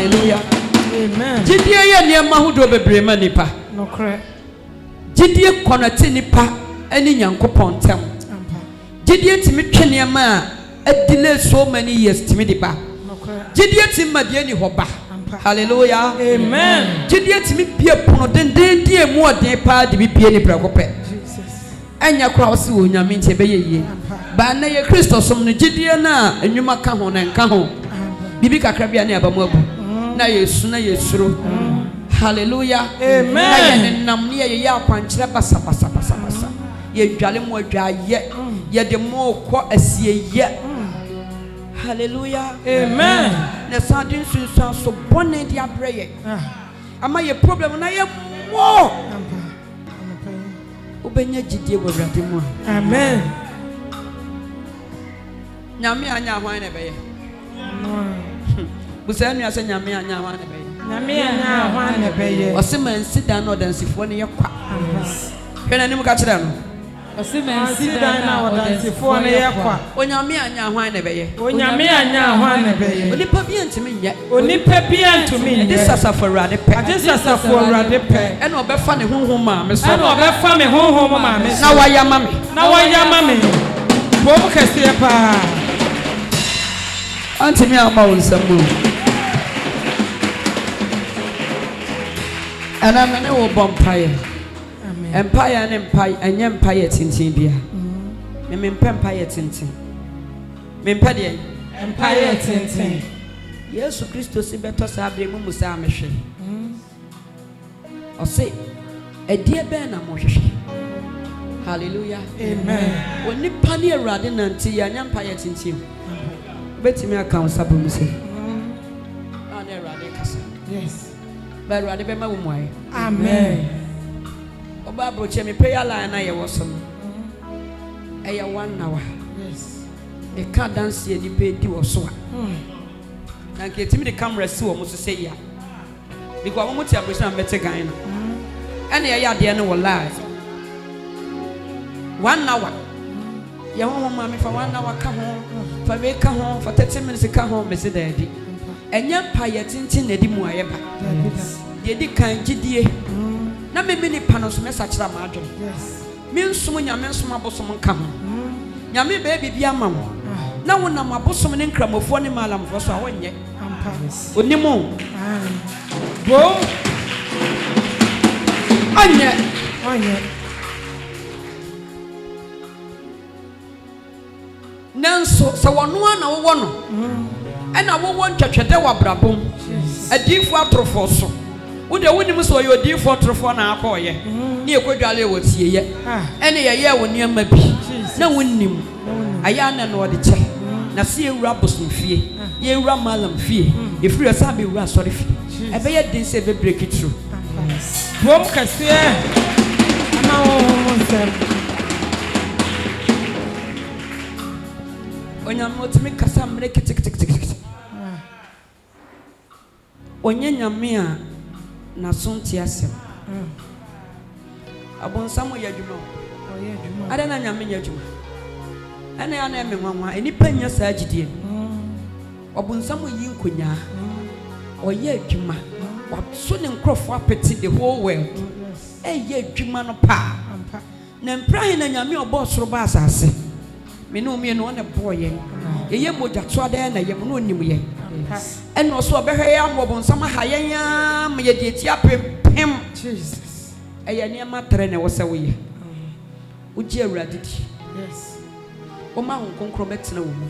Hallelujah. Amen. Jidie ye niema hudo bebre ma nipa. Nokre. Jidie konate nipa ani Nyankopon ntem. Jidie timi twe niema a delay so many years timi de ba. Jidie timi made ani hoba. Hallelujah. Amen. Jidie timi bie pono den die mu oden pa de bi bie ni prekope. Jesus. Anya kwa wo se wo nyame nche be ye. Ba na ye Kristo som no jidie na enwuma ka ho na nka ho. Bibi kakra bia na abamu abu. Na Yesu na Yesuro. Hallelujah. Amen. Na ye nam ne ye akwankyere basa. Ye dwale mo adwaye. Ye de mo kɔ asieye. Hallelujah. Amen. Na sadin sunsun so bone dia breye. Ama ye problem na ye mo. Obenya gidie wo wrade mu. Amen. Nyame anya hwan na beye. Busa nua se nyame anya hwan na beye. Nyame anya hwan na beye. Osema nsida na odansifo ne ye kwa. Hwena nim ka kire no. Osema nsida na odansifo ne ye kwa. Onyame anya hwan na beye. Onyame anya hwan na beye. Onipa bi antimi nye. Onipa bi antumi nye. Ade sasafo wrade pe. Ade sasafo wrade pe. Ena obefa ne honhom ma me so. Ena obefa me honhom ma me so. Na wayama me. Na wayama me. Bom kese pa. Antimi ama wonsamu. Ana me ne wo bompaye. Amen. Empire ne empire enye empire tintin bia. Me empire tintin. Me empire empire tintin. Yesu Kristo si beto sa abre mu musa amehwe. Ose edie be na mo hwehwe. Hallelujah. Amen. Oni pani awrade nanti ya nya empire tintin. Betimi account sabum se. Ana awrade kasa. Yes. But rather be my woman. Amen. Oba broche me prayer line na ye wosom. Eya 1 hour. Yes. E ka dance ye di pe di wo so a. Na nke timi de camera si wo mo so say ya. Because wo mo ti abroche na mete gan no. Ene ye ya de no wo live. 1 hour. Ye ho ma me fa 1 hour ka ho. Fa me ka ho, fa 30 minutes ka ho me se da di. Enya pa ye tintin na di mu aye ba. Ye di kan gidie. Na me ni pano so me sakira ma adwo. Yes. Me nsum nyame nsum abosom nka ho. Nyame ba bibia ma mo. Na wonam abosom ne nkramofo ne malamfo so a wonye. Onimo. Bo. Anye. Nanso se wono na wo no. Ena wo won twetwede wa brabom adifo atrofo so wo de wonim so ye adifo atrofo na akoye ne ekodwale wo tieye ene ye wo niam bi na wonim aya na no de che na se ewura bosomfie ye ewura malam fie efiri asa be ewura sori fie ebe ye den se be break it through bom kase ana wo nsem onyam otimi kasa mre kitik onye nyame a na sonti asem abonsam ye adwuma ada na nyame ye adwuma ana ya na eme nwanwa enipa nya saa gidie abonsam yi nkonya oye adwuma so ne nkrofo apeti the whole world ye adwuma no pa na mprahe na nyame obo soro ba asase me no me no na boye ye mojato ada na ye mo no onim ye eno so obehwe ya mbobonsam hayen ya me ye die apem Jesus eye ne ma tre ne wo se wo ye uji awurade di yes o ma hon konkro betena wo mu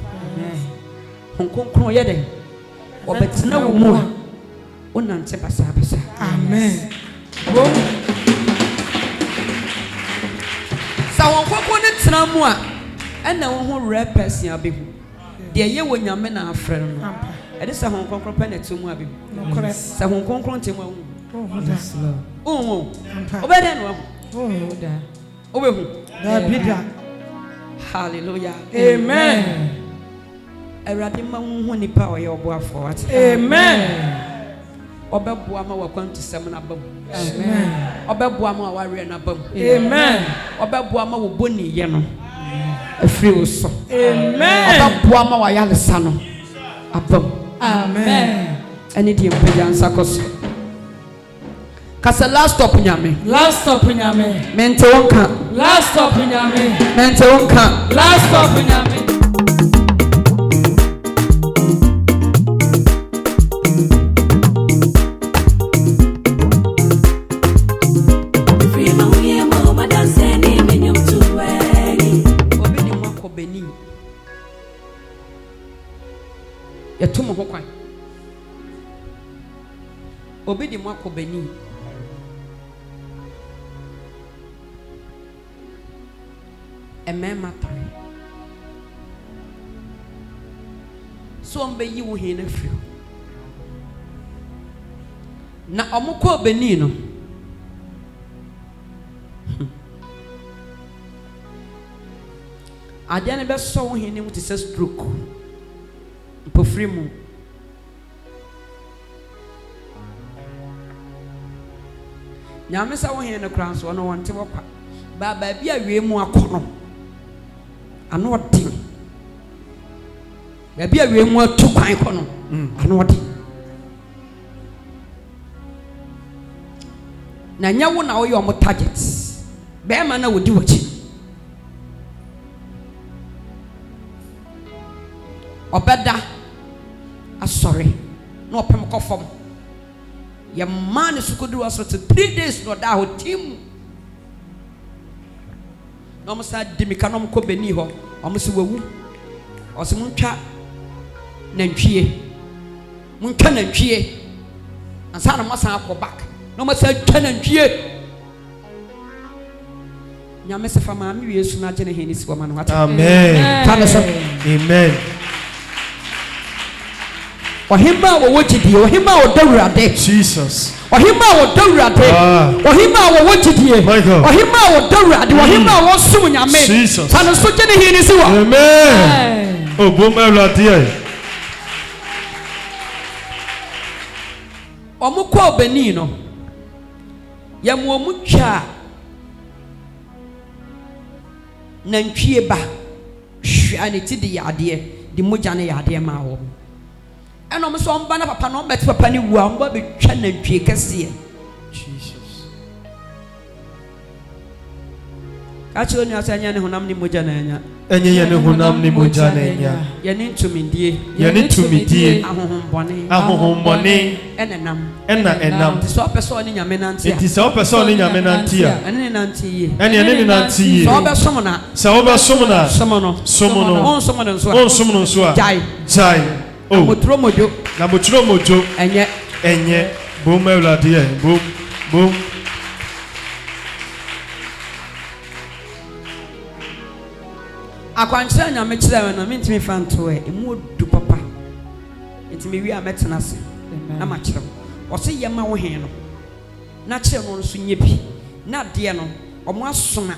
hon konkro ye den o betena wo mu o nante basa amen bom sa hon konkro ne tena mu a ena wo ho repesin abehu de ye wo nyame na afre no ede sa hon konkro pe na tumu abehu sa hon konkro ntemu awu obede no obehu da bida hallelujah amen awurade ma wo nipa oye oboafo wat amen obeboa ma wakwantu sem na bam amen obeboa ma ware na bam amen obeboa ma wo boni ye no afiri wo so amen obeboa ma wa yalesa no abam amen Anything Pejansa Cos Casa last stop Yami. Last stop Yami. Mental camp. Last stop Yami. Mental camp. Last stop Yami. Yɛtum ho kwan obi di mu akɔ bani ɛmɛɛma tare so ɔmbɛyi wo hɛ no afiri na ɔmo kɔ bani no adeɛ no bɛsɔ wo hɛ no mu te sɛ stroke mpofiri mu nyame sa wo hɛ no kora nso ɔno wɔnte wɔkwa baabi a wie mu akɔ no ano ɔden baabi a wie mu atu kwan kɔ no ano ɔden na nyɛ wo na woyɛ ɔmo target bɛrima na wodi wɔkyi ɔbɛda asɔre na ɔpɛm kɔ fam yɛ mmaa ne sukudu wɔ so te 3 days na ɔda hɔ tim na ɔmo sa di mika na ɔmo kɔ bani hɔ ɔmo si wawu ɔsi mo ntwa nantwie ansa na mo san akɔ back na ɔmo sa twa nantwie nyame se fa maame wie su na agye ne hɛ ne si wɔ ma no wate amen amen Ohima wo wojidie ohima wo dawurade Jesus ohima wo dawurade ohima wo wojidie ohima wo dawurade ohima wo sum nyame Jesus tano so gye ne hini si wo amen obom awurade omukọ obani no yemu omutwa nantwie ba hwa ne ti de yade de mogya ne yade ma wo eno me so omba na papa no mbeti papa ni wu amba be twa nantwie kese Jesus kacho ni asanya ne honam ni mogya na anya enye ne honam ni mogya na anya ye ne ntumidie ahohom bone enam ti so person ni nyame nante ti so person ni nyame nante a ene ne nante ye ene ne nante ye so obesom na somo no on somo no so a jai oh motro mojo enye bom awurade bom akwankyerɛ nyame kyerɛ na mentimi fa nto emu odu papa ntimi wi a metena se na ma kyerɛ ɔse yɛma wo hen no na kyerɛ no nso nye bi na de no ɔmo asoma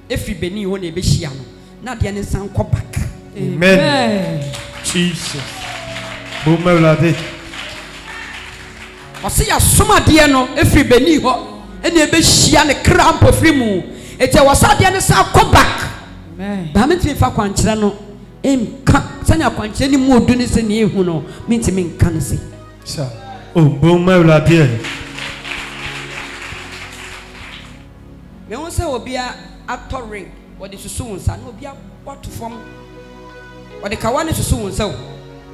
efi beni ho na ebehia no na de ne san kɔ back amen Jesus bom awurade ɔse ya soma de no efi beni ho na ebehia ne kramp ofiri mu ete wɔsa de ne san kɔ back ba mentimi fa kwankyerɛ no emka sanya kwankyerɛ ni mu odu ne se ne ehu no mentimi nka ne se sa o bom awurade me won se obi a atoring wode susu wonsa na obi a wato fam wode kawa ne susu wonsa o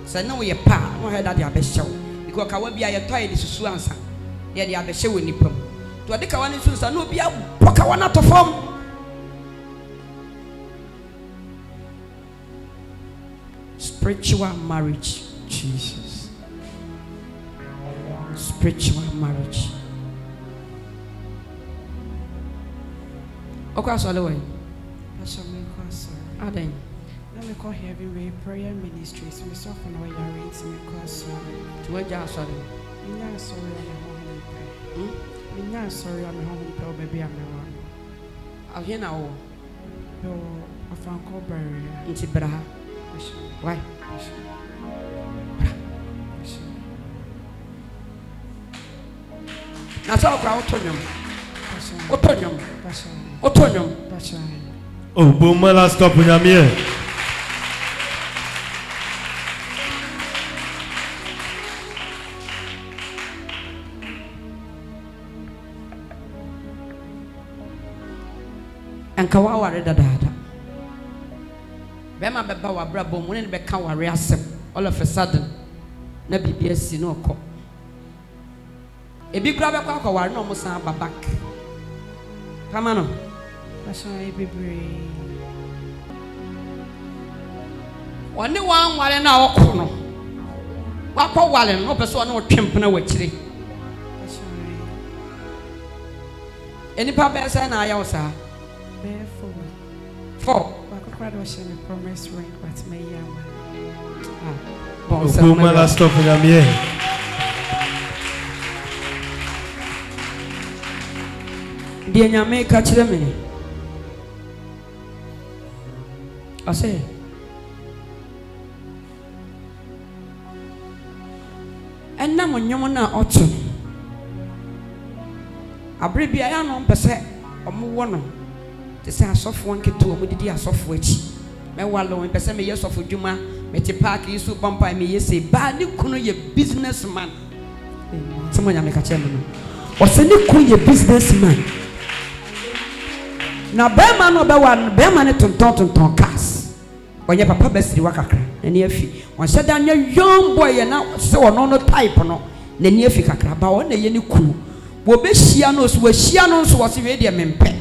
se na wo ye pa no he da de abehyew because kawa bi a ye toy de susu ansa ye de abehyew nipam to wode kawa ne susu na obi a kawa na to fam spiritual marriage Jesus spiritual marriage okwa so lewe pastor me cause aden let me call heavyweight prayer ministries me so for no yarrate me cause to waja so le nya sorry on home pe baby am no ahia na wo yo afan ko barrier nti bra why na so okra otonyom oh bom la stop nyame anka wa ware dadaada bema beba wa brabo mu ne beka ware asem all of a sudden na bibia si no okọ ebi kura beka akọ no mo san babak kama no Passion bebre. One wan ware na okọ no wakọ ware no pese one otwemp na wakire Passion. enipa be say na aya osa Therefore. for Wakọ was in a promise ring but me yama. bon Oboma la stop nyame. die nyame ka kire me ase enna monyom na oto abre bia ya no mpese omowo no te se asofo nketo omudidi asofo achi me walo mpese me yesofo dwuma me te park yisu bompa me yese ba ni kunu ye businessman timo nyame ka kire me no o se ni kunu ye businessman na bema no be wan bema ne tonton cars onye papa basiri wakakra na ni afi on se da nya young boy na se wono no type no na ni afi kakra ba won na ye ni kunu wo be hia no so wa hia no so wo se we de mempe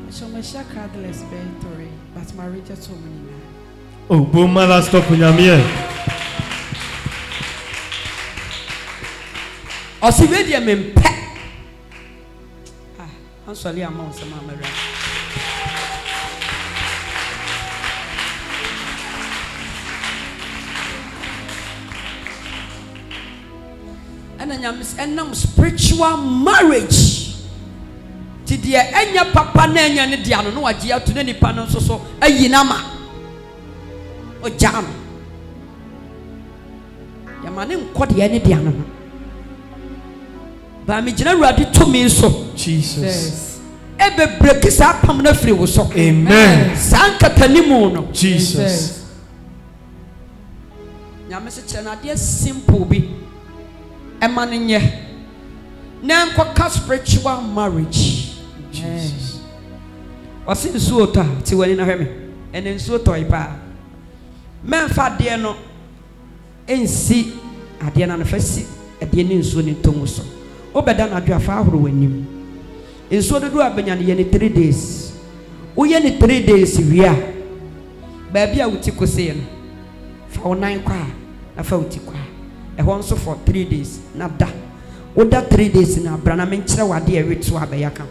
So my shakadless bentory but my region to me na. Oboma la stop nyame. o se we de mempe answali amount sama mara enam spiritual marriage ti de enya papa na enya ne dia no waje ato na nipa no so ayinama o jam ya mane nkode ya ne dia no ba mi gina ruade to me so Jesus. Ebe break sa pam na free wo so. Amen. Sankatanimu no. Jesus. Nyame se kire na de simple bi. E ma ne nye. Na nkoka spiritual marriage. Jesus. Wasi nsuo ta ti wani na hweme. Ene nsuo to ipa. Memfa de no ensi ade na no fasi ade ne nsuo ne tomu so. Obeda na dua fa ahoro wanim. Enso dodo abenya ne ye ne 3 days. Uye ne 3 days wia. Ba bia wuti kose no. Fa onan kwa na fa wuti kwa. E ho nso for 3 days na da. Oda 3 days na bra na menkire wade e wetu abeya kan.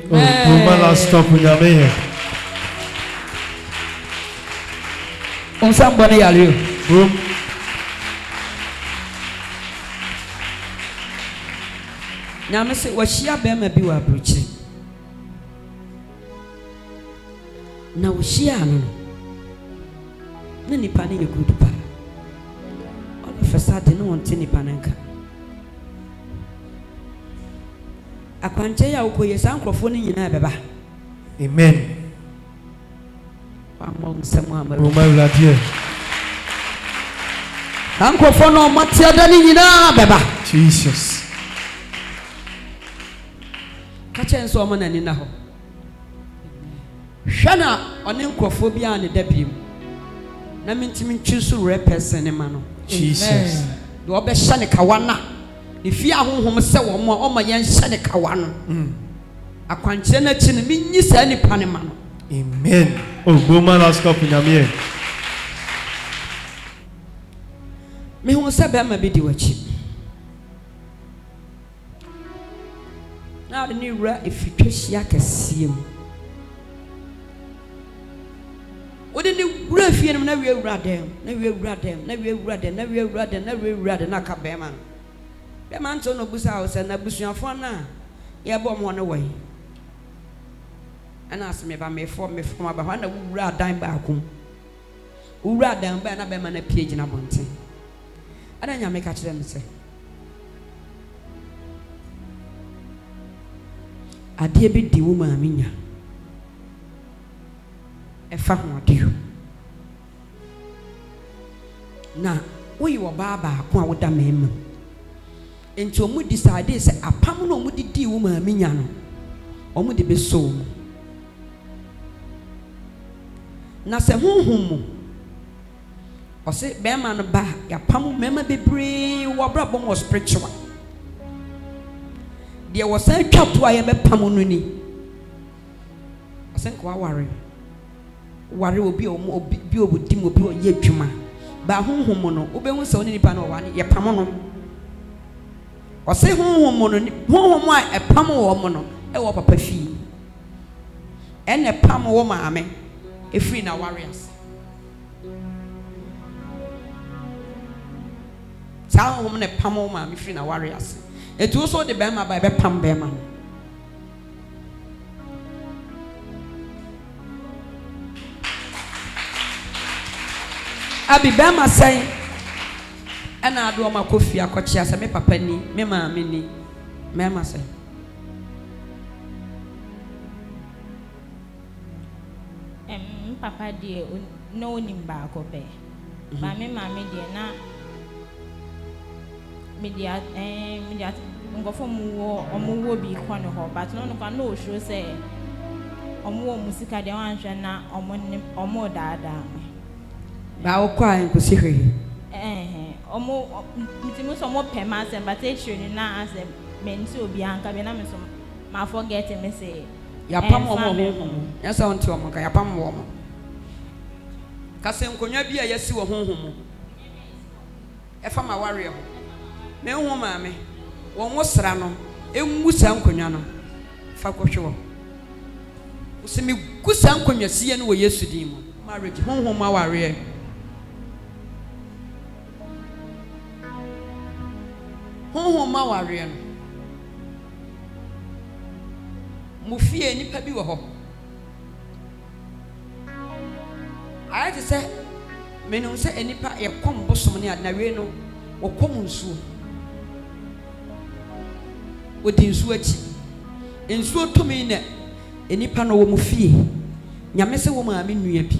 Oboma la stop nyame. Onsam bone yale. Nyame se wahia bema bi wa abrochi na wahia no na nipa ne ye good pa all of a sudden no wonte nipa nanka akwanche ya ukoye sankrofo ne nyina beba Amen. amon samu amaru Oboma la die. sankrofo no matia da ne nyina beba Jesus. kachen so omo na ni na ho hwana one nkrofo bia ne da biem na mentimi ntwiso re person ne ma no Jesus. do obe hye ne kawana ne fie ahonhom se wo mo o ma yen hye ne kawano akwanche na chi ne minyi sa ni pa ne ma no Amen. Oboma la stop nyame. me hu se be ma bi di wachi na ni wura efitwe hia kasiem odi ni wura fie no na wie wura dem na wie wura dem na wie wura dem na wie wura dem na wie wura dem na ka be ma be ma nto no busa o se na busuafo na ye bo mo no wai ana asme ba me fo ma ba na wura dan ba akum wura dan ba na be ma na page na bonte ana nya me ka kire me se ade bi di wo maame nya e fa ho ade na wo yi wo ba ko a wo da mema enti o mu decide se apam no mu di wo maame nya no omo de be so na se honhom mu ose be ma no ba ya pam mema bebre wo brabo mo spiritual de wo san twato aye be pam no ni ose nko aware ware obi obi obudim obi oye adwuma ba honhom no obehu se oni nipa no wane ye pam no ose honhom no honhom a epam wo mo no e wo papa fi ene pam wo maame efri na warriors sa honhom ne pam wo maame efri na warriors etu so de be ma ba be pam be ma abi be ma sai ana ado ma kofi akochi asa me papa ni me maame ni me ma sai papa de no nimba ko be maame de na media ngofo mu wo omo bi kwa no ho but no kwa no show say omo musika de wanhwe na omo daada ba wo kwa nkosi hwe omo mitimu so mo pema se but e chiri na asem menti obi anka be na me so ma forget me say ya pam omo honhom ya sa onti omo ka ya pam wo omo kase nkonya bi a yesi wo honhom e fa ma ware ho me ho maame wo mo sra no enwu sa nkonya no fa kohwe wo usimi gusa nkonya sie no wo Yesu din mu marriage honhom aware honhom aware no mu fie nipa bi wo ho ayati se menun se enipa ye kom bosom ne adnawe no wo kom nsuo wodi nsuo achi nsuo tomi ne enipa no wo mu fie nyame se wo maame nua bi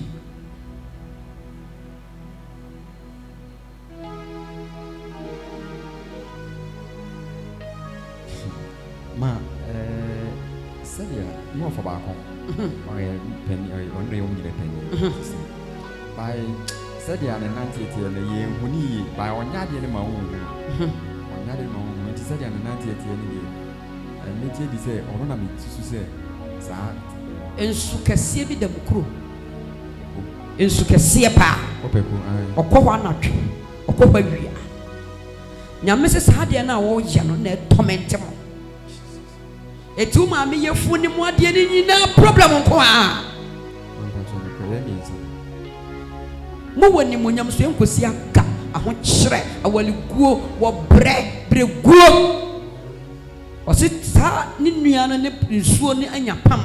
ma sadia mo for back on penny on the only penny by sadia na nanti tie na ye huni by onyade ne ma wo onyade ma wo nti sadia na nanti tie ne ye me tie di se ono na me tisu se sa ensu kese bi da mukro ensu kese pa opeku okwa anatwe okwa wia nyame se sadia na wo ye no na torment mo etu maame yefu ni mu ade ni nyina problem nko a mo woni mo nyam so enkosi aka aho kyere awaliguo wo breguo o se sa ni nua no ne nsuo ni anyapam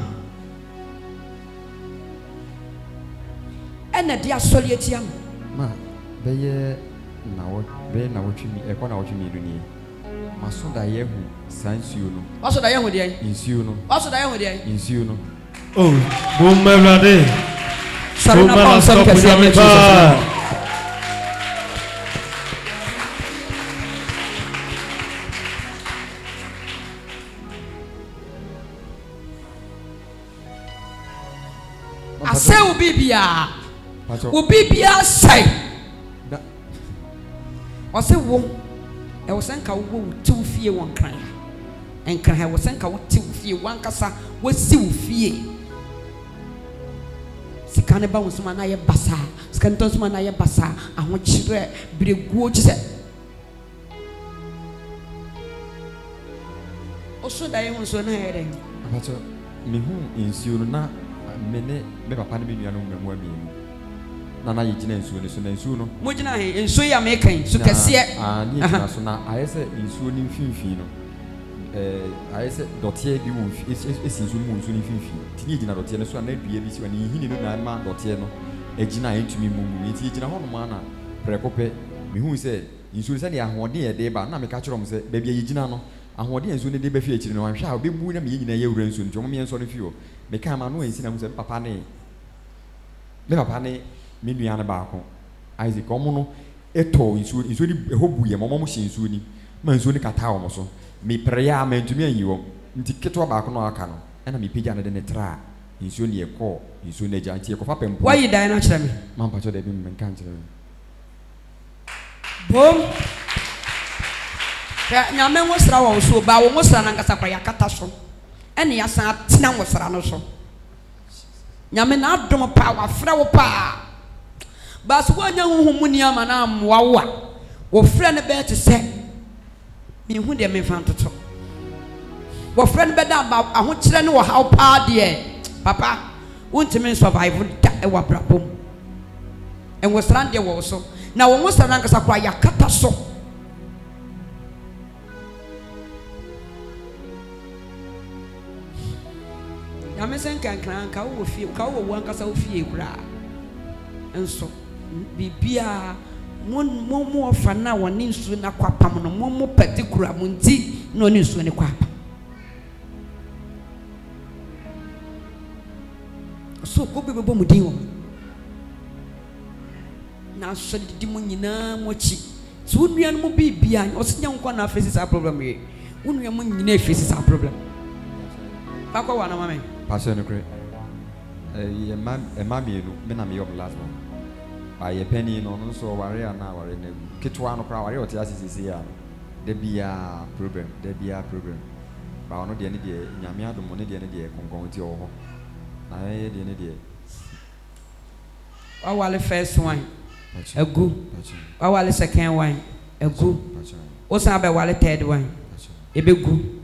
ena dia asori atiam ma beye na wo twimi e kwa na wo twimi do ni maso da yehu sansuo no waso da yehu de insuo no waso da yehu de insuo no oh bommelade sarina pon kasi amechi ase ubibia sai ose wo e wo senka wo tiw fie won kran enkran he wo senka wo tiw fie wankasa wo siw fie sikane ba wo suma na ye basa sikane ton suma na ye basa ahwo kyire breguo kyise oso da ye ho so na ye de abacho me hu insuo na me papa ne me nua no mmemu amienu na na yigina insuo ne so na insuo no mo gina he insuo ya me kan su kase ni na so na ayese insuo ni mfimfi no ayese dotie bi wo esi insuo mu insuo ni mfimfi tini gina dotie ne so na dua bi si wa ni hini no na ma dotie no egina entumi mu enti gina ho no ma na prekope me hu se insuo se ne ahode ye de ba na me ka kyerɛ mo se ba bi yigina no ahode insuo ne de ba fi akiri no wanhwa obebu na me yigina ye wura insuo nti mo me enso no fi o me ka ma no ensi na mo se papa ne me nua na baako Isaac omo no eto insuo di ehobu ye momo hye insuo ni ma insuo ni kata omo so me preya ma ntumi ayi wo nti keto baako no aka no ɛna me pagya no de ne tra nsuo ne yɛkɔ nsuo no agya nti yɛkɔfa pɛmpo why you die na kyerɛ me mampa kyerɛ dɛ bi menka nkyerɛ me bom nyame ngo sra wo so ba wo ngo sra na nkasa kwa yakata so ɛne yasan atena ngo sra no so nyame na adom pa wa frɛ wo pa ba so anya honhom ni ama na amwa wo a wo frɛ ne be te sɛ me hu de me fa ntoto wo frɛ ne be da ba aho kyerɛ ne wo haw pa de papa wontimi survive da e wa brabom en wo sra de wo so na wo ngo sra na nkasa kwa yakata so Yamesen kankran ka wo fie ka wo wankasa wo fie kura enso bibia mo ofa na woni nsu na kwapam no mo particular mo nti na oni nsu ne kwapa so ko bebo mo din wo na so di mo nyina mo chi so nua no mo bibia o se nya nko na face sa problem ye nua mo nyina face sa problem pa ko wa na mama Pastor no kre mamienu me na me yom last one aye penny no no so ware ana ware na ketwa no kra ware otia sisi ya de bia problem ba ono de ne de nyame adom ne de konkon ti oho na ye de ne de wale first one agu wale second one agu o sa be wale third one ebegu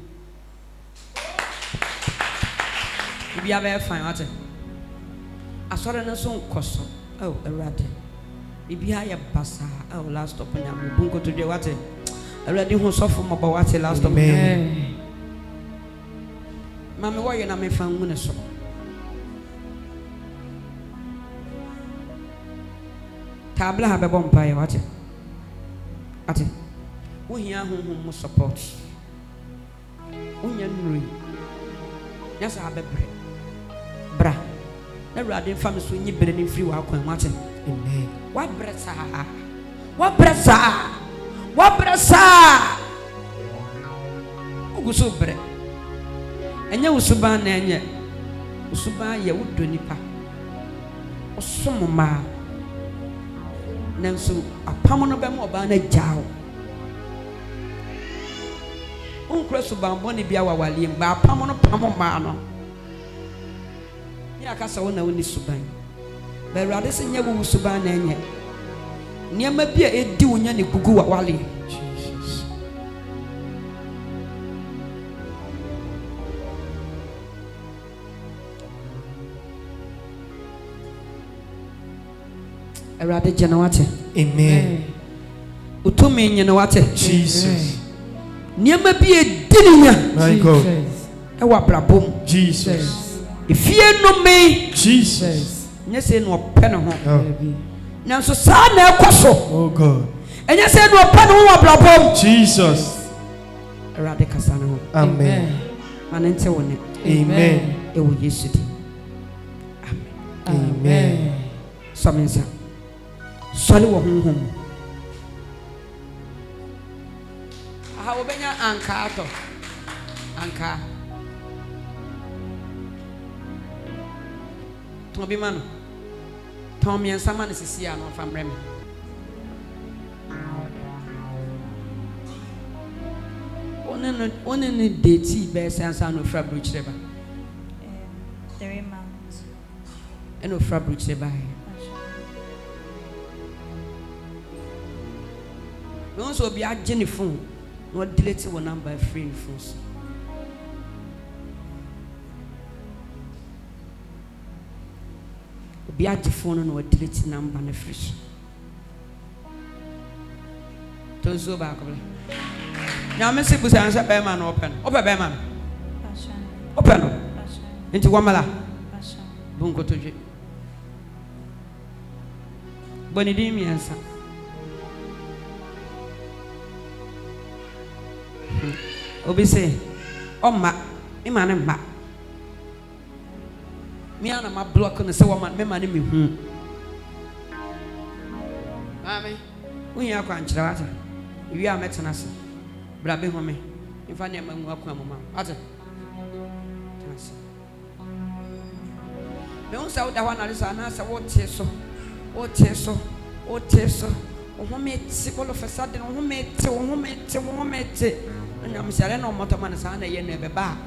bia be fine what asore no so nkoso oh erade bibia ya basa oh last stop na me bunko to de what erade hu sofo mo ba what last stop mama wo ye na me fa hu ne so tabla ha be bom pa ye what ate wo hia honhom mo support unya nuri nyasa abebre bra na rade fam so nyi bere ne free wa kwan mate amen wa bresa uguso bre enye usuba na enye usuba ye wudo nipa osomma nanso apam no be mo ba na jaaw unkra suba mboni bia wa wali mba apam no pam ma no ya kasa wona woni suban ba rade se nya wo suban na enye niam bia edi wonya ne gugu wa wale Jesus rade janawate amen utumi nyenawate Jesus niam bia edi nya my God e wa brabom Jesus if you know me Jesus nyese no pene ho nanso sa na ekoso oh God enyese no pene ho abrabom Jesus erade kasa no amen manente woni amen e wo Yesu di amen samensa sole wo honhom aha obenya anka ato anka Tobi mano Tom yen sama ne sisi ano fa mrem One date be sensa no fra brucheba 3 months eno fra brucheba no so bi agye ne phone no delete wo number free phones be at the phone no delete number na fresh to so back now me se busa answer be man open be man open into wamala bunko toje boni di mi ansa obi say omma imane mma me ana ma block no se woman me ma ne me hu mami unya kwa nkyere wata wi a metena se bra be ho me mfa ne ma mu akwa mama ate tenase don't say that one is an answer. What so? Homhom all of a sudden, Homhom, and I'm saying, no motorman is under your never bar.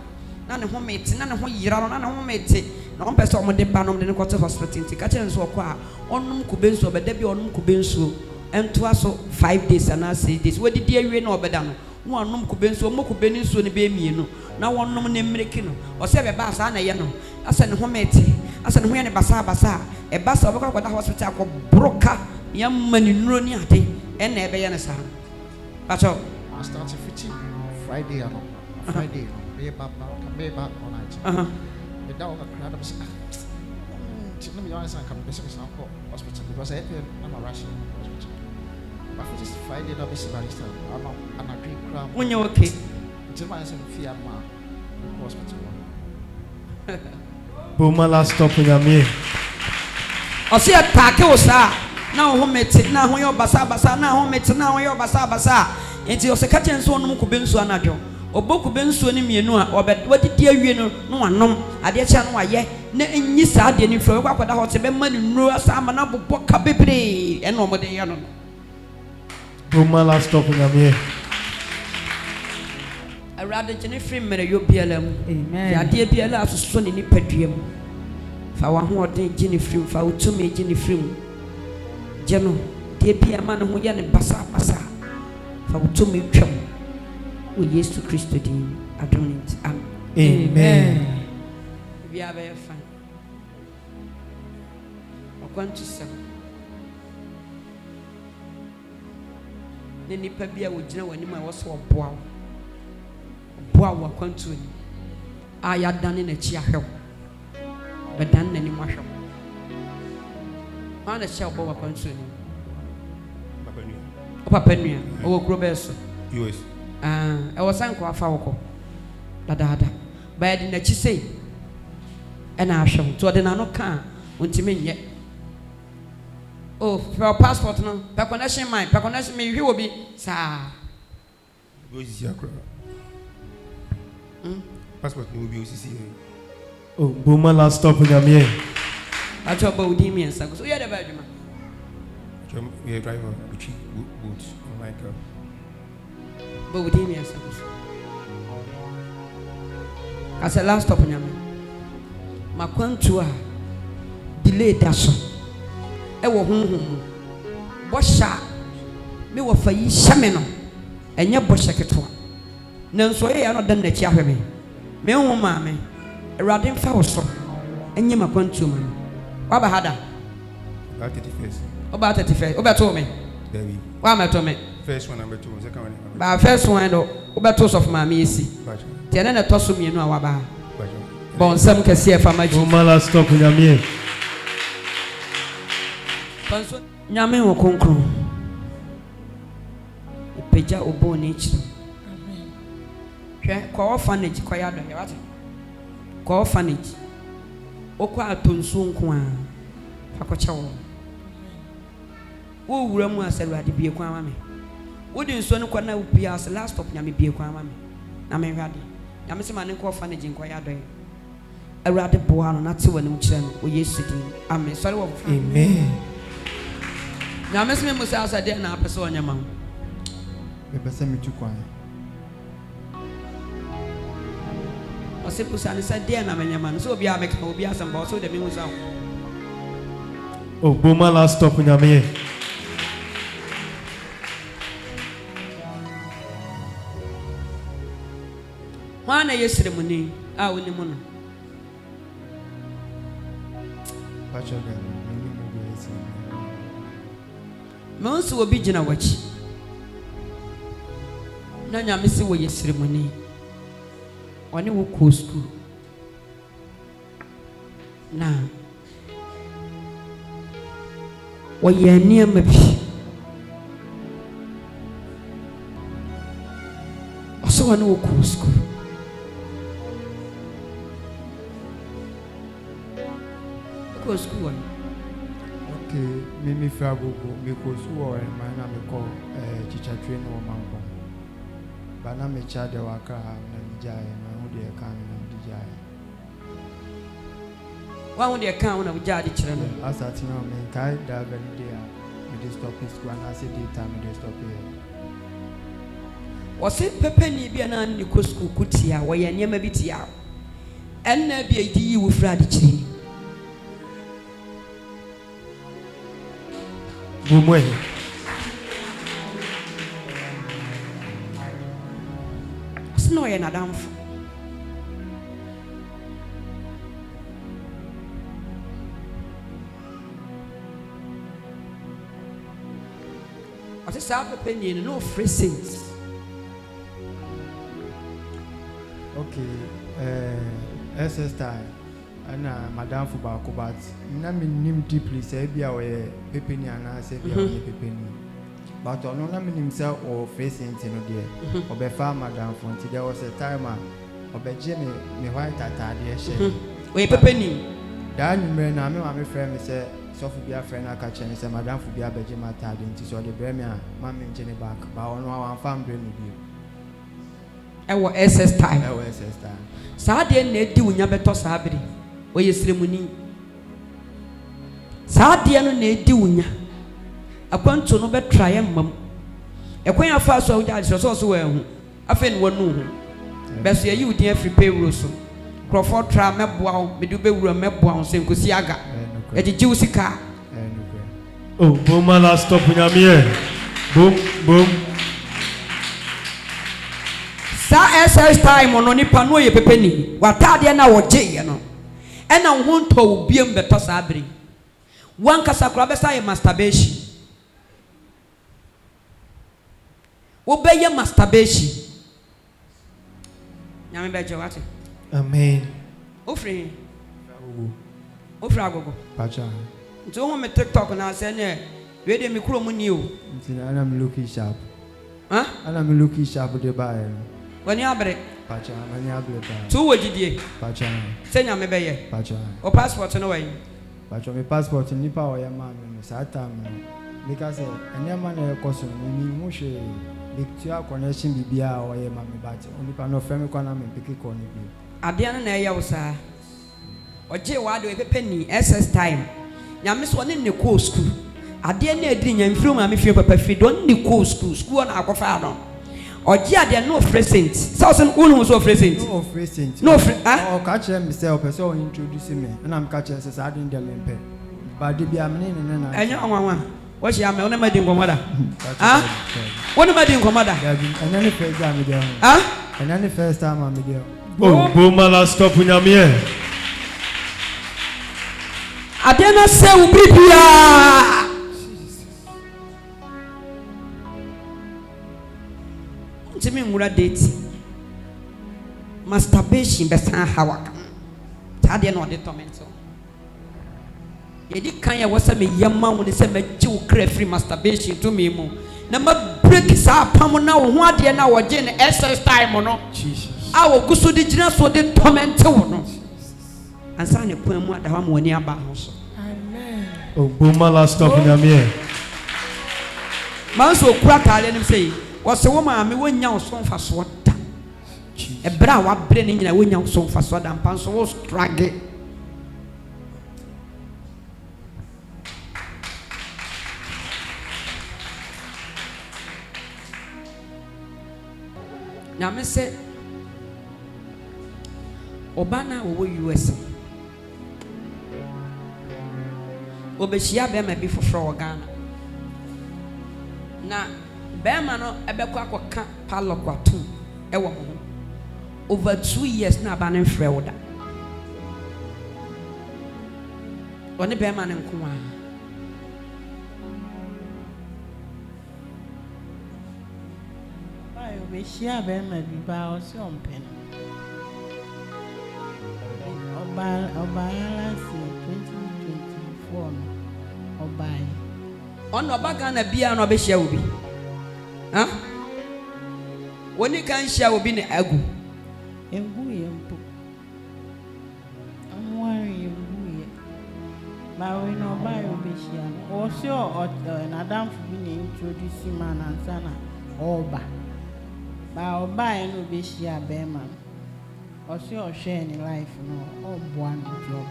None of whom it's none of whom you're on, none of whom it's no person on the panel in the quarter hospital. Catching so qua, on Kubenso, but Debbie on Kubenso, and to us 5 days and I say this. What did you know about them? One num Kubenso, Mokubeni soon be me, no. Now one num named Merikino, or 7 bars, Anna Yano. I said, Homete, I said, when a basa, a bus of a hospital called Broca, young man in Runiati, and never Yanasa. That's all. I started 15 Friday, Friday. Be back all night. The dog crowd of tell me honest and come to hospital because I'm a Russian hospital. But for this Friday, I'll be barista. I'm a Greek crowd. When you're okay, tell my son, Fear hospital. Boma last stop in your meal. I see a taco, sir. Now, home it now, when you're basa, now, home it now, when you're basa. It's your second son who could be so another. Oboku benso ni mienu a obedi die awie no no anom ade cha no aye na enyi saa de ni fro kwakwada hote be mani nuro asa ama na bobọ ka bebre ene omode ye no Boma last stop in your meal. Arade gene free mere yo biala mu Amen. ya de biala asuso ni nipadua mu fa wa ho ode gene free fa utumi gene free mu je no de bia ma no ho ye ne basa fa utumi twam o Yesu Kristo din adonit Amen. We are very fine. I'm going to say, the Nipabia would know when I was so bow. Bow, I'm going to. I had done in a chair, but done any marshal. Man, a shell bow upon to Papania, or Grobesso. US. I was uncle of our Dada. But I didn't say. And I shall to the nano car until me yet. Oh, for passport, no, Paconation, my Paconation, me, you will be, sir. Go to Accra. Passport will be UCC. Oh, Boma last stop in your meal. I talk about Dimi and Sago. So you're the Belgium. We are driver, which boots on my car. Bodimi and Sago. As a last stop in your meal. My contour delay dash. Ewo Homhom. Bosha me wo fa yi shameno. Enye bosha ketwa. Nanso ye no dan na chi ahwe me. Me hu maame. Erade mfa wo so. Enye ma contour man. Wa ba hada. About 31st. About 31st. Obeto me. David. Wa meto me. First one, number 2, second one. Ba first one do. Obeto of maame esi. Tiene na toso mienu a wa ba. Bon sam kese fa maji. Boma last stop in your meal. Panso nyame wo konkron. Ipeja obo na echi. Amen. Hwe kwa orphanage kwa ya do ya wate. Kwa orphanage. Okwa atonso nko a. Fakocha wo. Wo wura mu aserwade bie kwa ma me. Wo di nso ne kwa na upia as last stop nyame bie kwa ma me. Na me hwade. Nyame se ma ne kwa orphanage kwa ya do. Awurade boa no na te wani mu kire no o Yesu din. Amen. Sorry wo. Amen. Nyame se me musa asa de na apese onyama. Me pese me tu kwan. O se pusa ne sa de na menyama no so obi a meka obi asamba so de me musa. Oh, Boma last stop in your meal. Wana yesire muni a woni mu no. Pacha ga ni mu bi esi. Me nso obi gina wachi. Na nyame se wo yesire muni. Oni wo ko school. Na wo ye niam bi. Oso wani wo ko school. School. Okay, me fra Agogo, me ko school or man na me call teacher train o manko. Ba na me cha de Accra na jaye na hu de kan na di jaye. One with the account of Jadi children. Asante no me kai da very day me dey stop school and I say daytime me dey stop here. Was it Pepeni be an unequal school kutia where you never be tia? And there be a deal with Radichi. Bumwe. Snow and a damn. What is our opinion? No free saints. Okay, SS time and Madame Fubako, but name deeply say be our pepini and I say be our pepini. But on no name himself or facing in dear or be farm Madame Fonti. There was a time of a Jenny, me white at dear shame. We pepini. Dan men, I'm a friend, me say, Sophie be a friend, I catch and say, Madame Fubia Bejima Tadin to so the Bremia, Mammy Jenny back, but on our farm bring you. Our SS time. Our SS time. Sadia ne di unya beto sabiri. Oye ceremony. Sadia no ne di unya. Akwanto no be try mam. Ekwan afa so awja so we hu. Afa ne wonu hu. Beso ye yu din afri payroll so. Crawford tra meboa ho, medu be wura meboa ho senkosi aga. E de jiwu sika. Oh, boom, last stop unyamie. Boom, boom. Sa SS time ono nipa no ye pepeni watade na woje ye no ena wo nto obiem beto sa abiri wan kasa kura besa ye masturbation wo be ye masturbation nyame be je wate Amen. ofri agogo Pacha. nti wo me TikTok na se ne we de mi kuro mu ni o Nti ana me looking sharp. ha Ana me looking sharp de ba e. wani abre Pacha, mani able ba. tu wojidie Pacha. se nyame be ye Pacha. o passport no wai Pacha me passport nipa o ya ma me sa time no. Because enema na ekoso ni mu hwe lecture connection bibia o ya ma me ba ti. Onipa no frame kwa na me pick ko ni bi. Ade no na eya wo saa oje wa de pepeni SS time nyame so ne ne ko school ade na ediri nyamfiri ma me fie papa fie don ne ko school na akofa no oje ade no present so so unu so present No present. No O ka che me say o person o introduce me. Na me ka che say sa ade dem mpe. Ba de bia me ne na. enya onwanwa wo hia me one ma di nkomoda ha one ma di nkomoda enya ne first time me dey. ha Enya ne first time me dey. Oh, boom, last stop unyamie. ade na se u bibia Jimmy Mura date masturbation besan hawaka tade na ode tormento yedi kan ya wasa me yamma wo ne se me giw kra free masturbation to me mu na ma break sa pam na wo ho ade na wo je ne SS time no Jesus. a wo gusu di gina so de tormento wo no ansa ne kwan mu ada ho woni aba ho so Oh, boom, last stop unyamie. man so kura tale nim sei wose wo ma me wonya wo so mfa so da ebra wa bre ne nyina wonya wo so mfa so da mpa so wo struggle na me se obana wo US obehia be ma bi foforo wo Ghana na bema no ebekọ akoka palokwato ewo mo over 2 years na aba ne mfrɛ wo da one bema ne nko a Ayo be shia be ma bi ba o si ompen. Oba last 2024 no. Oba. ono oba Ghana bia no obehia wo bi ha woni kan hia wo bi ne agu Embu yempo. Amwari embu ye. Ba we no ba yo be shia. O si o na damfo bi na introduce man ansa na oba. Ba oba e no be shia be man. O si o share ni life no o boa no job.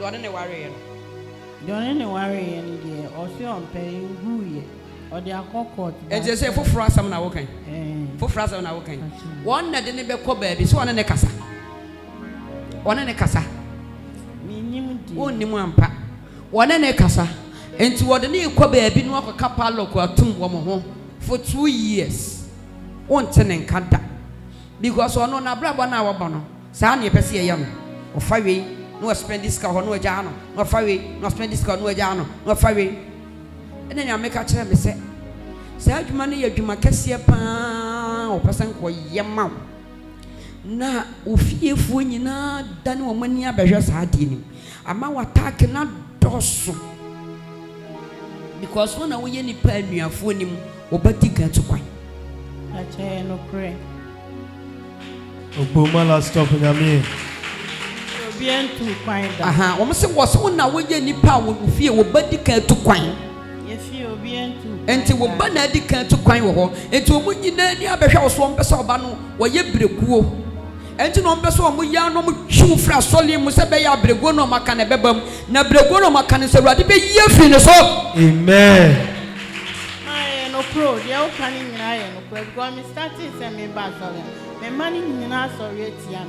one ne worry. Don't any worry any day, or see on paying who ye, or the court. And they say for Frasam now, okay. For Frasam now, okay. One that didn't be called baby, so one in the casa. One in the casa. One Nimampa. One in the casa. And to what the new baby, no capalo or tomb woman for 2 years. One tenant can't. Because one on a brabber now, Bono. Sani Pessia young or 5 no spend this car no jano, no fire, no spend this car no jano, no fire. And then I make a chair, me say, Sag money, you ma cassia pan or person for yamma. Na, Ufie Funina, done woman ya bejas hardin. A man attack not dosso. Because when I win any pen, you are phoning or batika to quite. I tell no pray. Obama last stop in Yami. Bien to find that. Aha, almost was one now when any power will fear or batika to quine. If you bien to. And to Banadica to quine or into a woman in any other house, one person bano, or ye breguo. And to number so we are no chew fra solim Musabaya Bregono Macana Bebum, na Bregono Macan is a radical year finish. Amen. I no pro, the old planning I no pro, because me started send me back. My money in our sorry, Tiam.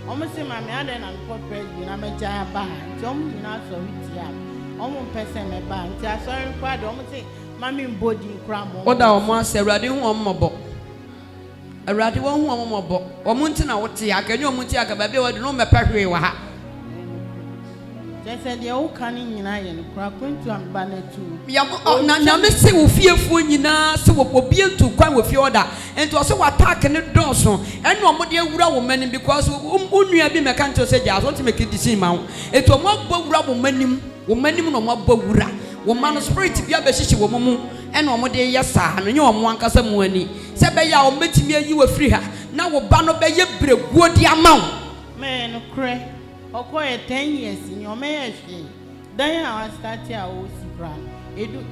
Almost my mother and corporate, I'm a giant band. Tom in our sorry, Tiam. Almost person my band. I saw him quite almost say, Mammy body cram. What thou must say, Raddy one more. A raddy one more. Or Muntina, what tea, I can you Muntiaka, baby, or no, my pathway. They said the old canning in iron, cracking to a banner too. Namese will fear for you now, so will be able to come with your order, and to also attack and the Dawson, and no more dear woman because only have been a country said, I want to make it the same amount. It will not go rubble many, woman, no more bogura, woman spirit to be a basic woman, and no more dear yes, and you are one custom money. Sabaya or met me, you were free her. Now will ban obey your break, what the amount. Man, cray. Or quite 10 years in your marriage. Then I started a old brand. It do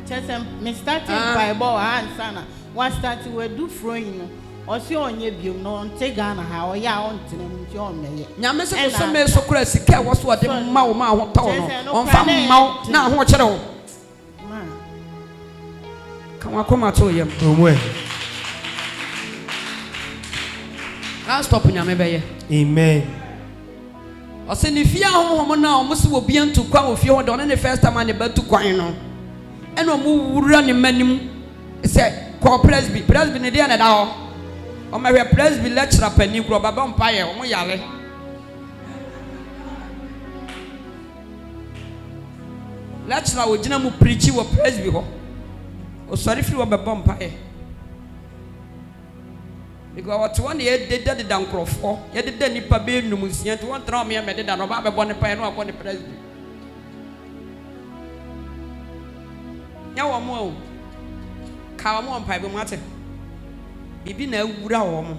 just me started by bow and sana. What started with do throwing or see on your view, no take on how ya on to them, John May. Yamas and some men so crazy care was what the Mama on farm mount now. Watch it all. Come out to you. I'll stop in your maybe. Amen. I said, if you are home now, must will be to come with you on the first time and about to quine on. And no move running many said, call Presby, Presby, the end hour. Or my Presby lecture up a new grub about Empire, or Moyale. Lecture with General preach you a Presby. Oh, sorry if you were a bumpire. Because one year they did the down crop for, yet the Denny Pabe Numusian to one throw me a medal and about a bonnet pie or upon the president. Now, more Cawamon Pipe Matter. Bibi no woman.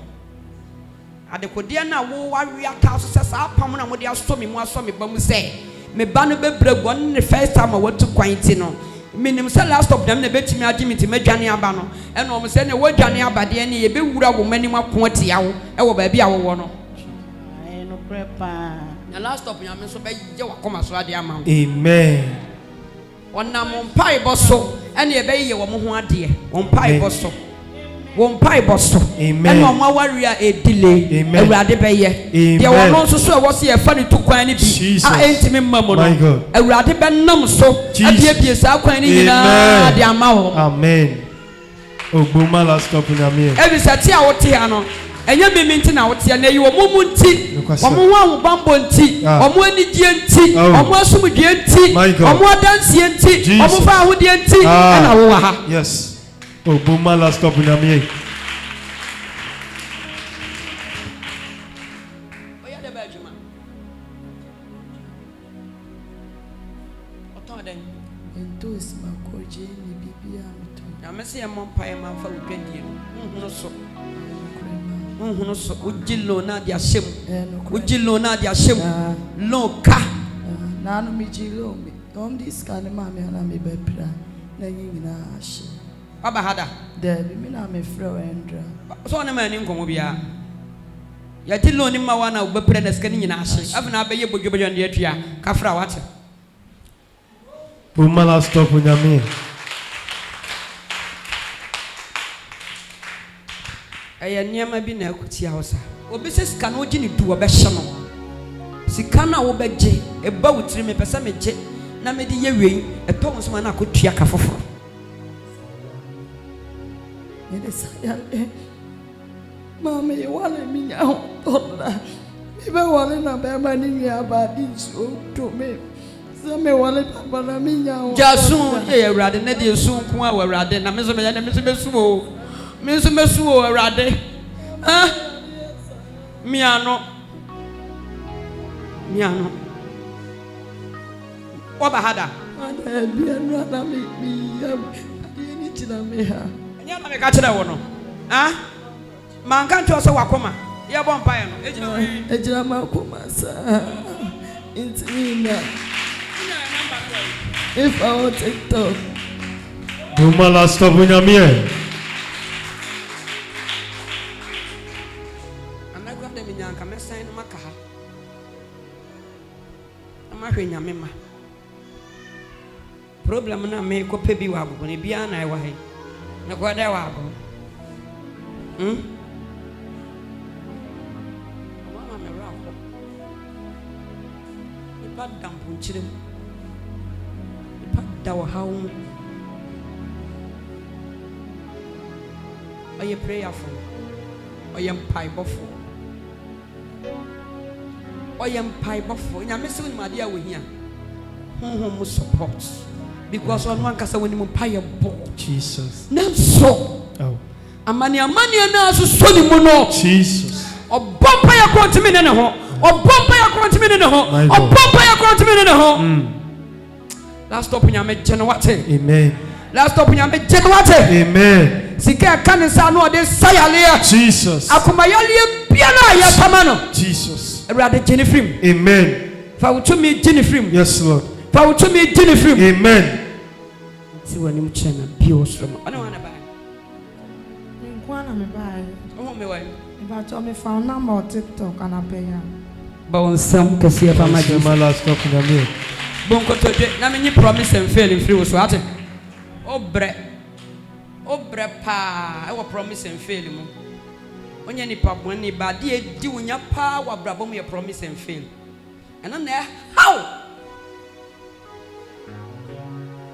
At the Codiana, we are thousands of permanent with the astronomy, more so me, but we say, me banner break one the first time I went to Quintino. Minim say last of them, the betting me agility, me Johnny Abano, and almost any word Johnny Abadi, any a big wood of many more quantity, our baby, our one. I no prepare. The last of them, so by you come as the amount. Amen. One number pie bosso, and a baby, your woman, dear, one pie bosso. One pie bosso. Amen. And no more warrior a delay. Amen. Rather by ye. There were also so was here funny to quantity. Jesus. I ain't me, mamma. My God. A rather been numb so. Jesus. Amen. Obama last stop in Amir. Every Satia or Tiano. And you be minting out here, you are Mumunti, or more Bambonti, or more Nidianti, or more Sumudianti, or more Dancianti, or more Fahudianti, and Awaha. Yes. Obama last stop in Amir. I see a mumpire man for Pendy. No so. No so. Ujilona dia shim. Ujilona dia shim. Loka. Nano mi jilo mi. This kind of mammy and I may be pra. Nagina ash. Baba Hada. There be me na me fro and so on a man in Comobia. ya ti lo ni ma wa na wo bepre na ska ni nyina ahye afina abeye bodwobodwo de atua kafra wate Bumala stop unyame. Aya niama bi na akuti ahosa obi se sika na ogi ni du obehye no sika na wo beje eba wutiri me pesa meje na me de yewei eto nso ma na akotua ka foforo Ele sai Mama ye wale minya hotola ibe wale na beba ni mi abadi so to me me wale papa na minya jasun ye awrade na de sun ko awrade na me so me ya na me so mesu o awrade ha miano oba hada ada bia no na me ya ni china me ha nya na me ka kire wo no ha man kan to so wakoma ye bo mpa ye no ejira makoma sa intimina if I want TikTok Bumala stop unyame. anagwa de minyanka mesan no maka ha amahwe nyame ma problem na me ko pe bi wa Agogo ne bia na e wa he ne ko da wa Agogo mama me ra ko ipa dampu nchirem ipa da wa hawo oye prayerful oye mpaibofo nyame se woni made a wo hia Homhom support because on one kasa woni mpaibbo Jesus namso oh amani na so ni mu no Jesus obompa ya kontimi ne ho obompa ya kontimi ne ho obompa ya kontimi ne ho last stop nyame genewate amen last stop nyame genewate amen sika kanisa no de sayale Jesus akomayale bia na ya tamano Jesus awrade genefrim amen fa wutumi genefrim yes Lord fa wutumi genefrim amen ti wani mu chena bio stromo ana wana ba Nkwana me bai me wa If I found number on TikTok and I pay ya. Bon sam kesi fa ma Bumala stop unyame. bon ko to de na me ni promise and fail in free so ate obre pa e wo promise and fail mu onya ni pa bon ni ba de di wonya pa wa brabom ye promise and fail ena na how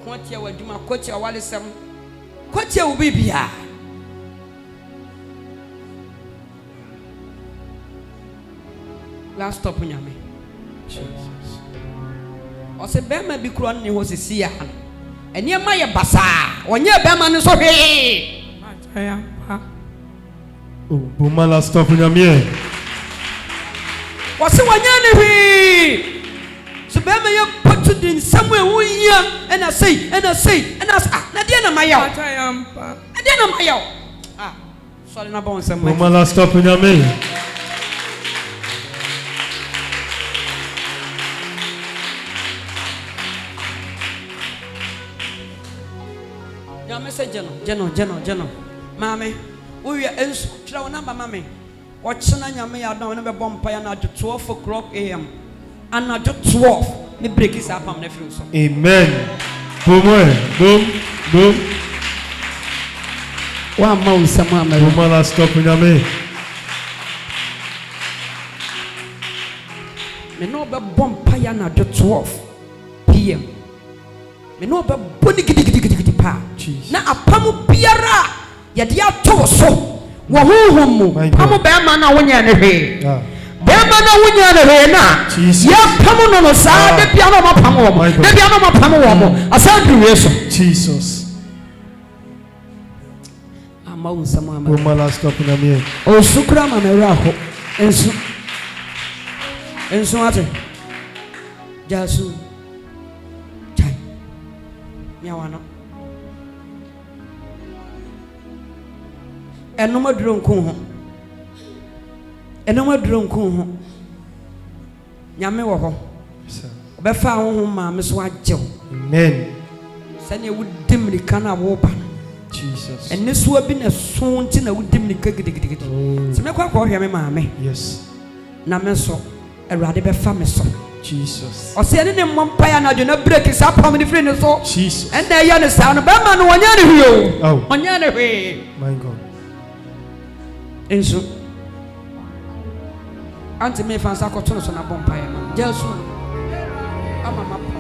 kwatia waduma kwatia wale sam kwatia ubibia last stop nyame Jesus ose bema bi kro ne ho sisi ya eni ma ye basa onye bema ne so hwe Aya pa. Oh Bumala stop unyame. Wose wanya ne hwe so bema ye put din somewhere wo hia and say na de na mayaw Aya pa. na de na mayaw sorry na bon sem Bumala stop unyame. ya message no mame we enso tira wona ba mame ochina nyame ya don ne be bompa ya na 12 am and na 12 me break is up am na free so Amen. Boom. wa ma usama ma Bumala stop unyame. me no be bompa ya na 12 pm me no be boni gidi pa na apamu biara ya de ato so wo honhom mu pamu be ma na wonya ne hwe be ma na wonya ne hwe na ya pamu no sa de bia no ma pamu wo de bia no ma pamu wo mo Asante Yesu Jesus ama unsama ama Bumala stop unyame. o sukra ma me ra ho enso ate jasu chai nyawano enoma duro nkun ho nyame wo ho obefa Honhom ma me so agyew Amen. sane wo dimri kana wo ba Jesus. And this will be a soon tin I would dimly cook it. So make one call him, Mammy. Yes. Nameso, a radical family. Jesus. Or sending him one pie and I do not break his up from the friend so. Jesus. And they understand a bad man one year. Oh, one year away. my God. And so, Auntie me fancy I got to on a bonfire. Just soon. I'm a